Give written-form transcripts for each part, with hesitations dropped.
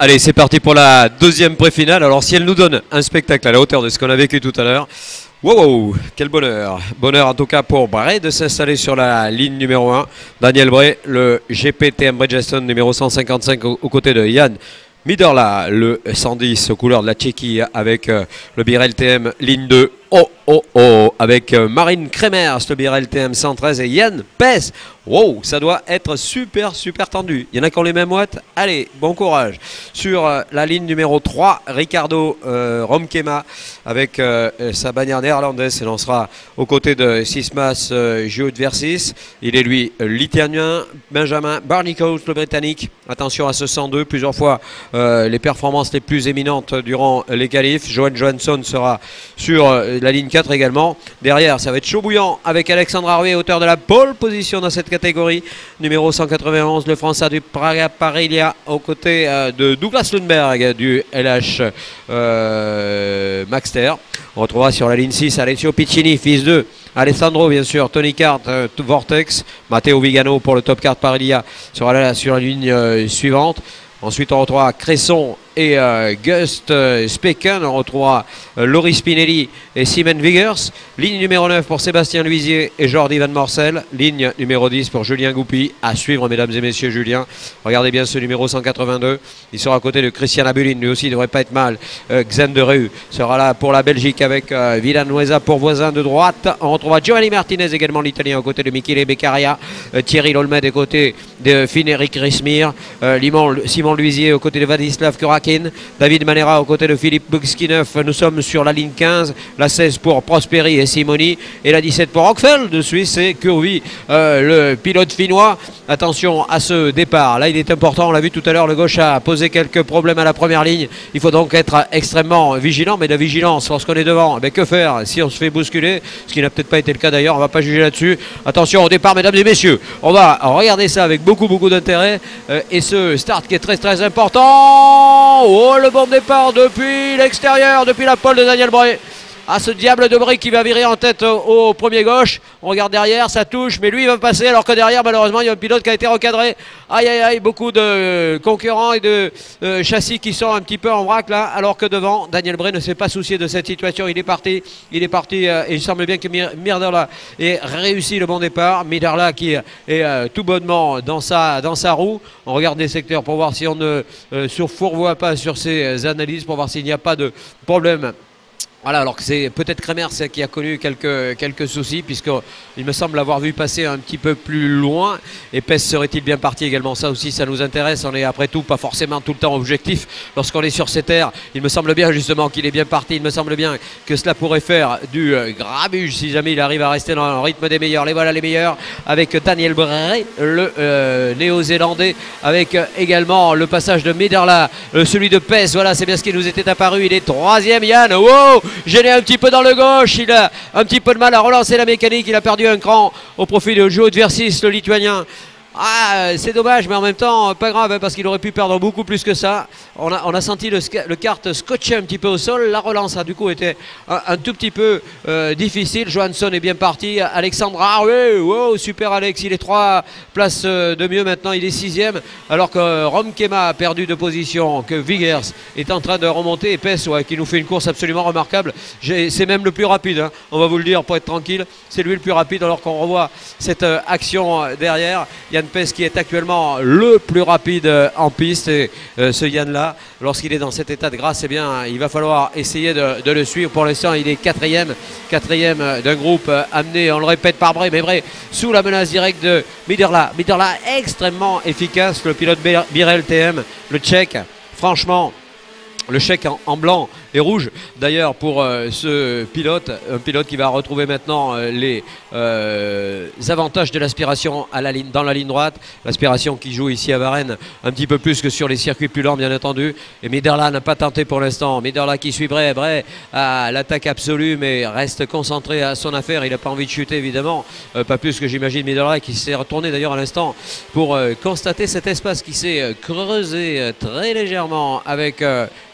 Allez, c'est parti pour la deuxième pré-finale. Alors, si elle nous donne un spectacle à la hauteur de ce qu'on a vécu tout à l'heure, wow, quel bonheur. Bonheur en tout cas pour Bray de s'installer sur la ligne numéro 1. Daniel Bray, le GPTM Bridgestone numéro 155 aux côtés de Jan Midorla, le 110 aux couleurs de la Tchéquie avec le Birel TM ligne 2. Avec Marine Kremers, le Birel TM 113 et Yann Pes. Wow, ça doit être super tendu. Il y en a qui ont les mêmes watts. Allez, bon courage. Sur la ligne numéro 3, Ricardo Romkema avec sa bannière néerlandaise et lancera aux côtés de Sismas Geodversis. Il est lui lituanien. Benjamin Barnicot, le britannique. Attention à ce 102, plusieurs fois les performances les plus éminentes durant les qualifs. Johan Johansson sera sur la ligne 4 également. Derrière, ça va être chaud bouillant avec Alexandre Harvey, auteur de la pole position dans cette catégorie. Numéro 191, le Français du Praga Parilia, aux côtés de Douglas Lundberg du LH Maxter. On retrouvera sur la ligne 6 Alessio Piccini, fils de Alessandro, bien sûr, Tony Kart, Vortex, Matteo Vigano pour le Top Kart Parilia sera là sur la ligne suivante. Ensuite, on retrouvera Cresson et Gust Specken. On retrouvera Laurie Spinelli et Simon Vigers. Ligne numéro 9 pour Sébastien Luisier et Jordi Van Morcel. Ligne numéro 10 pour Julien Goupy. À suivre, mesdames et messieurs, Julien. Regardez bien ce numéro 182. Il sera à côté de Christian Abulin. Lui aussi, il ne devrait pas être mal. Xen de Reu sera là pour la Belgique avec Villanueva pour voisin de droite. On retrouvera Giovanni Martinez, également l'Italien, aux côtés de Michele Beccaria. Thierry Lolmed, aux côtés de Finn-Eric Rismir. Simon Luisier, aux côtés de Vladislav Kurakin. David Manera aux côtés de Philippe Buxkinov. Nous sommes sur la ligne 15, la 16 pour Prosperi et Simoni et la 17 pour Rockfeld de Suisse et Curvi, le pilote finnois. Attention à ce départ, là il est important, on l'a vu tout à l'heure, le gauche a posé quelques problèmes à la première ligne. Il faut donc être extrêmement vigilant, mais la vigilance lorsqu'on est devant, eh bien, que faire si on se fait bousculer, ce qui n'a peut-être pas été le cas d'ailleurs, on ne va pas juger là-dessus. Attention au départ, mesdames et messieurs, on va regarder ça avec beaucoup d'intérêt et ce start qui est très important. Oh, le bon départ depuis l'extérieur, depuis la pole de Daniel Bray. Ah, ce diable de Bray qui va virer en tête au premier gauche. On regarde derrière, ça touche, mais lui il va passer alors que derrière, malheureusement, il y a un pilote qui a été recadré. Aïe, beaucoup de concurrents et de châssis qui sont un petit peu en vrac là, alors que devant, Daniel Bray ne s'est pas soucié de cette situation. Il est parti et il semble bien que Midorla ait réussi le bon départ. Midorla qui est tout bonnement dans sa roue. On regarde les secteurs pour voir si on ne surfourvoie pas sur ces analyses, pour voir s'il n'y a pas de problème. Voilà, alors que c'est peut-être Kremers qui a connu quelques soucis, puisqu'il me semble l'avoir vu passer un petit peu plus loin. Et Pes serait-il bien parti également? Ça aussi, ça nous intéresse. On est après tout pas forcément tout le temps objectif lorsqu'on est sur ces terres. Il me semble bien justement qu'il est bien parti. Il me semble bien que cela pourrait faire du grabuge si jamais il arrive à rester dans le rythme des meilleurs. Les voilà les meilleurs avec Daniel Bray, le néo-zélandais, avec également le passage de Midorla, celui de Pes. Voilà, c'est bien ce qui nous était apparu. Il est troisième, Yann. Wow! Gêné un petit peu dans le gauche, il a un petit peu de mal à relancer la mécanique, il a perdu un cran au profit de Geodversis, le lituanien. Ah, c'est dommage, mais en même temps, pas grave, hein, parce qu'il aurait pu perdre beaucoup plus que ça. On a senti le kart scotché un petit peu au sol. La relance a du coup été un tout petit peu difficile. Johansson est bien parti. Alexandre Harvey, wow, super Alex, il est 3 places de mieux maintenant, il est 6ème. Alors que Romkema a perdu de position, que Vigers est en train de remonter. Et Pes, ouais, qui nous fait une course absolument remarquable. C'est même le plus rapide, hein, on va vous le dire pour être tranquille. C'est lui le plus rapide, alors qu'on revoit cette action derrière. Yann Pes qui est actuellement le plus rapide en piste, et ce Yann là, lorsqu'il est dans cet état de grâce, eh bien il va falloir essayer de le suivre. Pour l'instant il est quatrième d'un groupe amené, on le répète, par Bray, mais Bray sous la menace directe de Midorla extrêmement efficace, le pilote Birel TM, le tchèque, franchement le chèque en blanc et rouge d'ailleurs pour ce pilote, un pilote qui va retrouver maintenant les avantages de l'aspiration dans la ligne droite, l'aspiration qui joue ici à Varennes un petit peu plus que sur les circuits plus lents bien entendu. Et Midorla n'a pas tenté pour l'instant. Midorla qui suit Bray à l'attaque absolue, mais reste concentré à son affaire. Il n'a pas envie de chuter évidemment, pas plus que j'imagine Midorla, qui s'est retourné d'ailleurs à l'instant pour constater cet espace qui s'est creusé très légèrement avec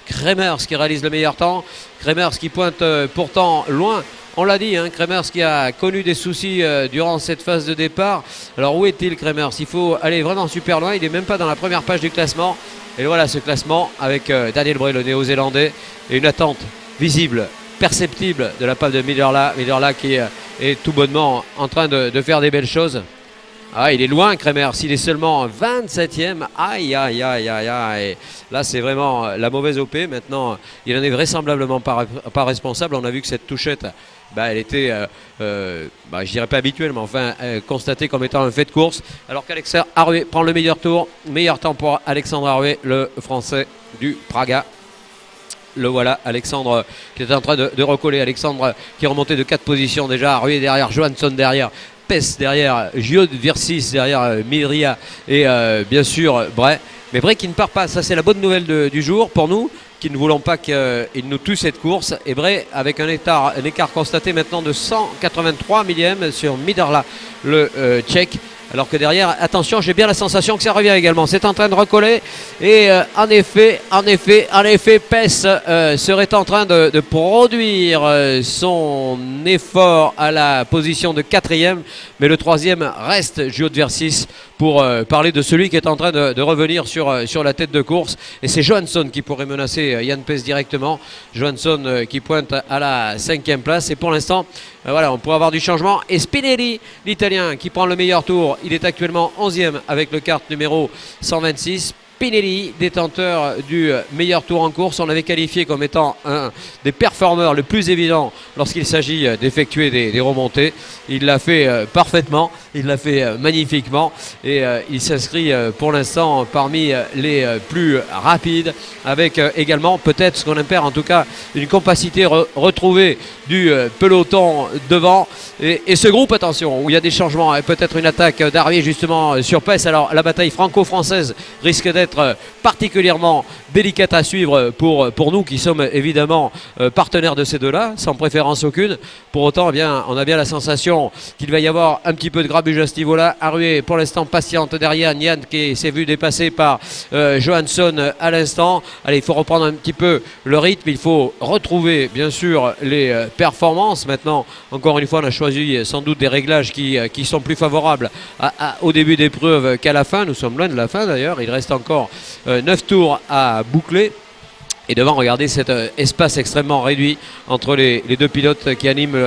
Kremers qui réalise le meilleur temps. Kremers qui pointe pourtant loin. On l'a dit, hein, Kremers qui a connu des soucis durant cette phase de départ. Alors où est-il Kremers? Il faut aller vraiment super loin. Il n'est même pas dans la première page du classement. Et voilà ce classement avec Daniel Bray, le néo-zélandais, et une attente visible, perceptible de la part de Midderla. Midderla qui est tout bonnement en train de faire des belles choses. Ah, il est loin, Kremer. S'il est seulement 27e, aïe, aïe, aïe, aïe, aïe. Là, c'est vraiment la mauvaise OP. Maintenant, il en est vraisemblablement pas responsable. On a vu que cette touchette, elle était, je dirais pas habituelle, mais enfin constatée comme étant un fait de course. Alors qu'Alexandre Harué prend le meilleur tour. Meilleur temps pour Alexandre Harué, le Français du Praga. Le voilà, Alexandre qui est en train de recoller. Alexandre qui est remonté de 4 positions déjà. Harué derrière, Johansson derrière. Pes derrière, Giot Virsis derrière Midria et bien sûr Bray. Mais Bray qui ne part pas, ça c'est la bonne nouvelle du jour pour nous, qui ne voulons pas qu'il nous tue cette course. Et Bray avec un écart constaté maintenant de 183 millièmes sur Midderla, le tchèque. Alors que derrière, attention, j'ai bien la sensation que ça revient également. C'est en train de recoller. Et en effet, Pes serait en train de produire son effort à la position de 4e. Mais le 3e reste Giot Virsis pour parler de celui qui est en train de revenir sur la tête de course. Et c'est Johansson qui pourrait menacer Jan Pes directement. Johansson qui pointe à la 5e place. Et pour l'instant, voilà, on pourrait avoir du changement. Et Spinelli, l'Italien, qui prend le meilleur tour. Il est actuellement 11e avec le kart numéro 126. Spinelli, détenteur du meilleur tour en course. On l'avait qualifié comme étant un des performeurs le plus évident lorsqu'il s'agit d'effectuer des remontées. Il l'a fait parfaitement, il l'a fait magnifiquement et il s'inscrit pour l'instant parmi les plus rapides avec également peut-être ce qu'on espère en tout cas une capacité retrouvée du peloton devant et ce groupe, attention, où il y a des changements et peut-être une attaque d'Harué justement sur Pes. Alors la bataille franco-française risque d'être particulièrement délicate à suivre pour nous qui sommes évidemment partenaires de ces deux-là, sans préférence aucune. Pour autant, eh bien, on a bien la sensation qu'il va y avoir un petit peu de grabuge à ce niveau-là. Harué pour l'instant patiente derrière Nian qui s'est vu dépasser par Johansson à l'instant. Allez, il faut reprendre un petit peu le rythme, il faut retrouver bien sûr les performances. Maintenant, encore une fois, on a choisi sans doute des réglages qui sont plus favorables au début d'épreuve qu'à la fin. Nous sommes loin de la fin d'ailleurs, il reste encore 9 tours à boucler. Et devant, regardez cet espace extrêmement réduit entre les deux pilotes qui animent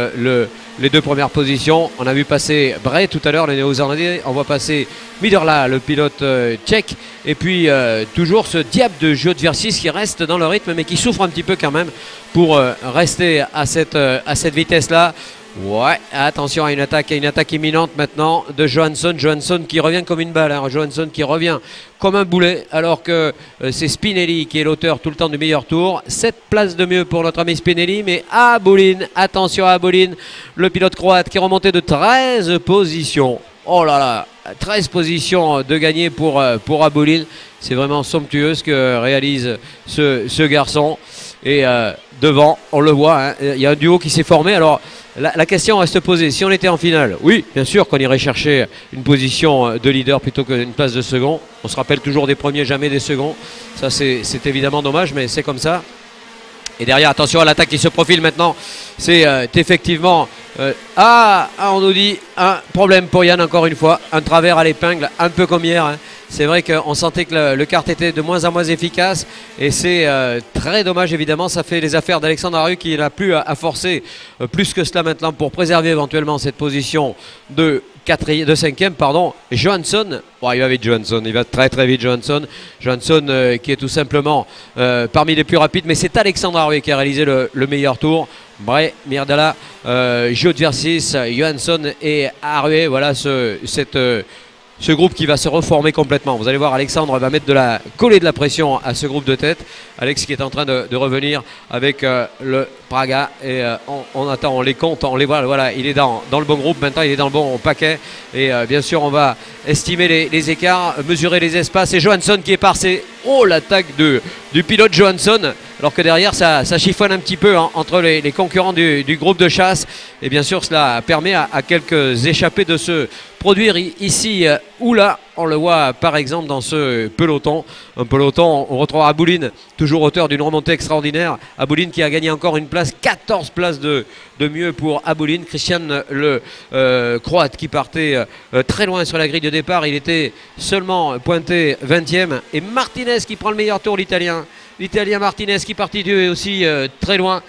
les deux premières positions. On a vu passer Bray tout à l'heure, le néo-zélandais. On voit passer Midderla, le pilote tchèque. Et puis toujours ce diable de Giot Virsis qui reste dans le rythme mais qui souffre un petit peu quand même pour rester à cette vitesse-là. Ouais, attention à une attaque imminente maintenant de Johansson. Johansson qui revient comme une balle, hein. Johansson qui revient comme un boulet, alors que c'est Spinelli qui est l'auteur tout le temps du meilleur tour. 7 places de mieux pour notre ami Spinelli, mais Abolin, attention à Abolin, le pilote croate qui est remonté de 13 positions. Oh là là, 13 positions de gagné pour Abolin. C'est vraiment somptueux ce que réalise ce garçon. Et devant, on le voit, hein, il y a un duo qui s'est formé. Alors, la question reste posée. Si on était en finale, oui, bien sûr qu'on irait chercher une position de leader plutôt qu'une place de second. On se rappelle toujours des premiers, jamais des seconds. Ça, c'est évidemment dommage, mais c'est comme ça. Et derrière, attention à l'attaque qui se profile maintenant. C'est effectivement... on nous dit un problème pour Yann encore une fois. Un travers à l'épingle, un peu comme hier, hein. C'est vrai qu'on sentait que le kart était de moins en moins efficace et c'est très dommage évidemment. Ça fait les affaires d'Alexandre Harué qui n'a plus à forcer plus que cela maintenant pour préserver éventuellement cette position de 5e. Johansson, il va vite Johansson, il va très très vite Johansson. Johansson qui est tout simplement parmi les plus rapides, mais c'est Alexandre Harué qui a réalisé le meilleur tour. Bray, Midderla, Giot Virsis, Johansson et Harué, voilà ce groupe qui va se reformer complètement. Vous allez voir, Alexandre va coller de la pression à ce groupe de tête. Alex qui est en train de revenir avec le Praga. Et on attend, on les compte, on les voit. Voilà, il est dans le bon groupe. Maintenant, il est dans le bon paquet. Et bien sûr, on va estimer les écarts, mesurer les espaces. Et Johansson qui est passé. Oh, l'attaque du pilote Johansson alors que derrière ça chiffonne un petit peu hein, entre les concurrents du groupe de chasse. Et bien sûr cela permet à quelques échappés de se produire ici ou là. On le voit par exemple dans ce peloton. Un peloton, on retrouve Abouline, toujours auteur d'une remontée extraordinaire. Abouline qui a gagné encore une place, 14 places de mieux pour Abouline. Christian le Croate qui partait très loin sur la grille de départ. Il était seulement pointé 20e. Et Martinez qui prend le meilleur tour, l'Italien. L'Italien Martinez qui partit aussi très loin,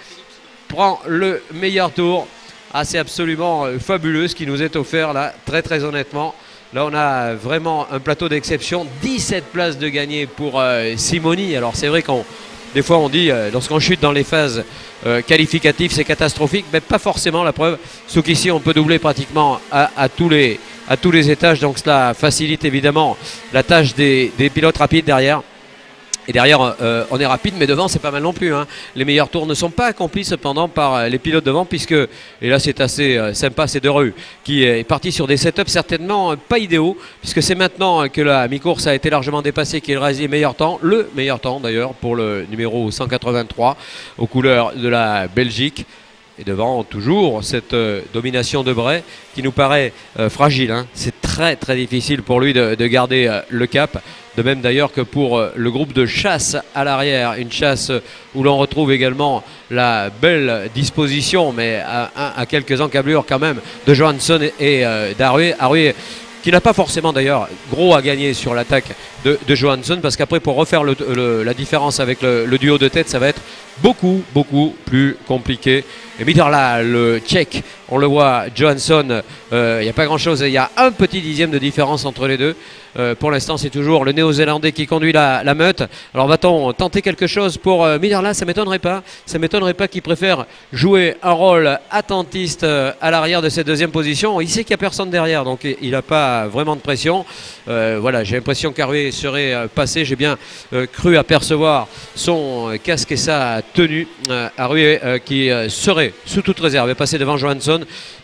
prend le meilleur tour. Ah, c'est absolument fabuleux ce qui nous est offert là, très honnêtement. Là, on a vraiment un plateau d'exception. 17 places de gagné pour Simoni. Alors, c'est vrai qu'on des fois, on dit, lorsqu'on chute dans les phases qualificatives, c'est catastrophique. Mais pas forcément, la preuve. Sauf qu'ici, on peut doubler pratiquement à tous les étages. Donc, cela facilite évidemment la tâche des pilotes rapides derrière. Et derrière, on est rapide, mais devant, c'est pas mal non plus. Hein. Les meilleurs tours ne sont pas accomplis cependant par les pilotes devant, puisque, et là c'est assez sympa, c'est Dereux qui est parti sur des setups certainement pas idéaux, puisque c'est maintenant que la mi-course a été largement dépassée qu'il reste les meilleurs temps, le meilleur temps d'ailleurs pour le numéro 183 aux couleurs de la Belgique. Et devant, toujours cette domination de Bray qui nous paraît fragile. Hein. C'est très difficile pour lui de garder le cap. De même d'ailleurs que pour le groupe de chasse à l'arrière. Une chasse où l'on retrouve également la belle disposition, mais à quelques encablures quand même, de Johansson et d'Arué. Arué qui n'a pas forcément d'ailleurs gros à gagner sur l'attaque de Johansson, parce qu'après pour refaire la différence avec le duo de tête, ça va être beaucoup plus compliqué. Et Midorla, le Tchèque, on le voit, Johansson, il n'y a pas grand chose, il y a un petit dixième de différence entre les deux. Pour l'instant, c'est toujours le Néo-Zélandais qui conduit la meute. Alors va-t-on tenter quelque chose pour Midorla? Ça ne m'étonnerait pas. Ça ne m'étonnerait pas qu'il préfère jouer un rôle attentiste à l'arrière de cette deuxième position. Il sait qu'il n'y a personne derrière, donc il n'a pas vraiment de pression. Voilà, j'ai l'impression qu'Arué serait passé. J'ai bien cru apercevoir son casque et sa tenue. Arué qui serait sous toute réserve passé devant Johansson.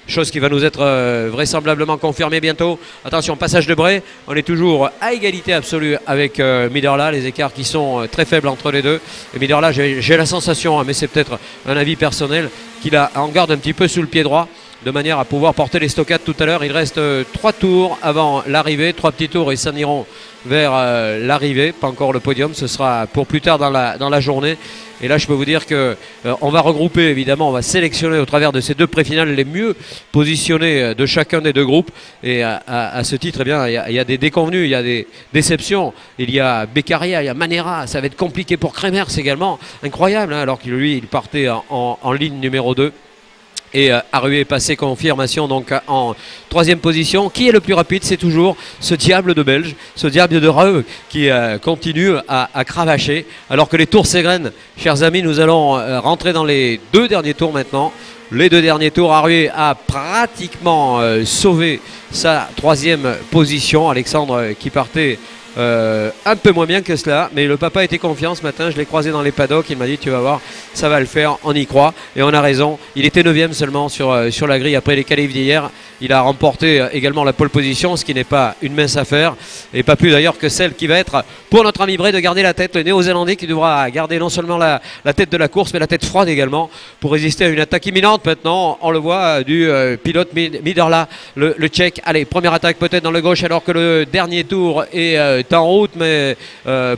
Chose qui va nous être vraisemblablement confirmée bientôt. Attention, passage de Bray. On est toujours à égalité absolue avec Midorla. Les écarts qui sont très faibles entre les deux. Et Midorla, j'ai la sensation, hein, mais c'est peut-être un avis personnel, qu'il en garde un petit peu sous le pied droit, de manière à pouvoir porter les stockades tout à l'heure. Il reste 3 tours avant l'arrivée. 3 petits tours et s'en iront vers l'arrivée. Pas encore le podium, ce sera pour plus tard dans la journée. Et là, je peux vous dire qu'on va regrouper, évidemment, on va sélectionner au travers de ces deux pré-finales les mieux positionnés de chacun des deux groupes. Et à ce titre, eh bien, il y a des déconvenus, il y a des déceptions. Il y a Beccaria, il y a Manera. Ça va être compliqué pour Kremers également. Incroyable, hein, alors qu'il, lui, il partait en ligne numéro 2. Et Arué est passé confirmation donc en 3e position. Qui est le plus rapide? C'est toujours ce diable de Belge, ce diable de Reu qui continue à cravacher. Alors que les tours s'égrènent, chers amis, nous allons rentrer dans les 2 derniers tours maintenant. Les 2 derniers tours, Arué a pratiquement sauvé sa 3e position. Alexandre qui partait un peu moins bien que cela, mais le papa était confiant ce matin. Je l'ai croisé dans les paddocks, il m'a dit tu vas voir, ça va le faire, on y croit, et on a raison. Il était 9e seulement sur la grille après les qualifs d'hier. Il a remporté également la pole position, ce qui n'est pas une mince affaire, et pas plus d'ailleurs que celle qui va être pour notre ami Bray de garder la tête, le Néo-Zélandais qui devra garder non seulement la tête de la course, mais la tête froide également pour résister à une attaque imminente maintenant. On le voit du pilote Midorla, le Tchèque. Allez, première attaque peut-être dans le gauche alors que le dernier tour est en route, mais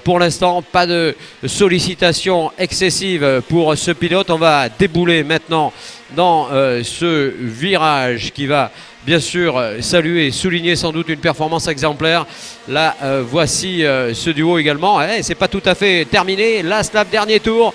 pour l'instant pas de sollicitation excessive pour ce pilote. On va débouler maintenant dans ce virage qui va bien sûr saluer et souligner sans doute une performance exemplaire. Là voici ce duo également. C'est pas tout à fait terminé. Last lap, dernier tour,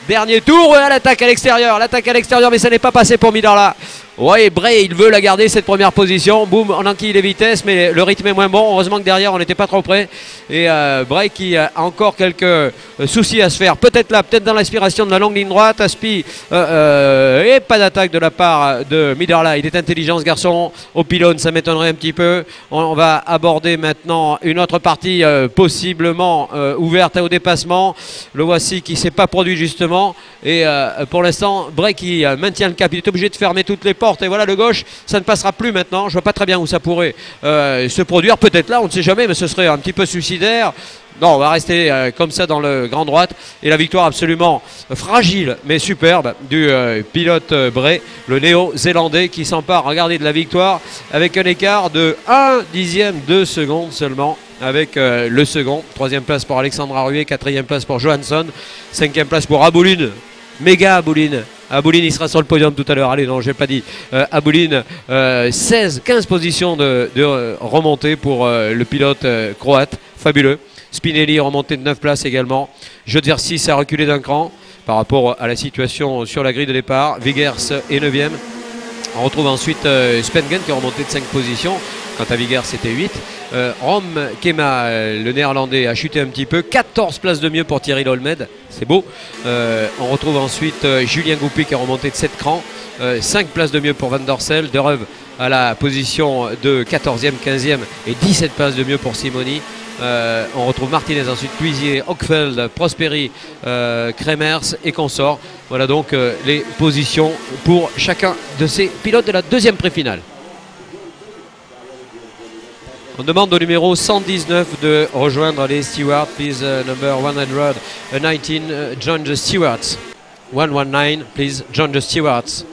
ouais, l'attaque à l'extérieur, mais ça n'est pas passé pour Midorla. Oui, Bray, il veut la garder cette première position. Boum, on enquille les vitesses, mais le rythme est moins bon. Heureusement que derrière, on n'était pas trop près. Et Bray qui a encore quelques soucis à se faire. Peut-être là, peut-être dans l'aspiration de la longue ligne droite. Aspi, et pas d'attaque de la part de Midorla. Il est intelligent ce garçon. Au pylône, ça m'étonnerait un petit peu. On va aborder maintenant une autre partie possiblement ouverte au dépassement. Le voici qui ne s'est pas produit justement. Et pour l'instant, Bray qui maintient le cap. Il est obligé de fermer toutes les portes. Et voilà, le gauche, ça ne passera plus maintenant. Je vois pas très bien où ça pourrait se produire. Peut-être là, on ne sait jamais, mais ce serait un petit peu suicidaire. Non, on va rester comme ça dans le grand droite. Et la victoire absolument fragile, mais superbe, du pilote Bray, le néo-zélandais qui s'empare, regardez, de la victoire avec un écart de 1 dixième de seconde seulement. Avec le second, troisième place pour Alexandre Aruet, quatrième place pour Johansson, cinquième place pour Abouline, méga Abouline. Abouline, il sera sur le podium tout à l'heure. Allez, non, je n'ai pas dit. Abouline, 15 positions de remontée pour le pilote croate. Fabuleux. Spinelli remonté de 9 places également. Jodversis a reculé d'un cran par rapport à la situation sur la grille de départ. Wiggers est 9e. On retrouve ensuite Spengen qui est remonté de 5 positions. Quant à Wiggers, c'était 8. Rom Kema, le néerlandais, a chuté un petit peu. 14 places de mieux pour Thierry Lolmed. C'est beau. On retrouve ensuite Julien Goupy qui est remonté de 7 crans. 5 places de mieux pour Van Dorsel. De Reuve à la position de 14e, 15e et 17 places de mieux pour Simoni. On retrouve Martinez, ensuite Cuisier, Hochfeld, Prosperi, Kremers et consorts. Voilà donc les positions pour chacun de ces pilotes de la deuxième pré-finale. On demande au numéro 119 de rejoindre les stewards. Please, number 119, join the stewards. 119, please, join the stewards.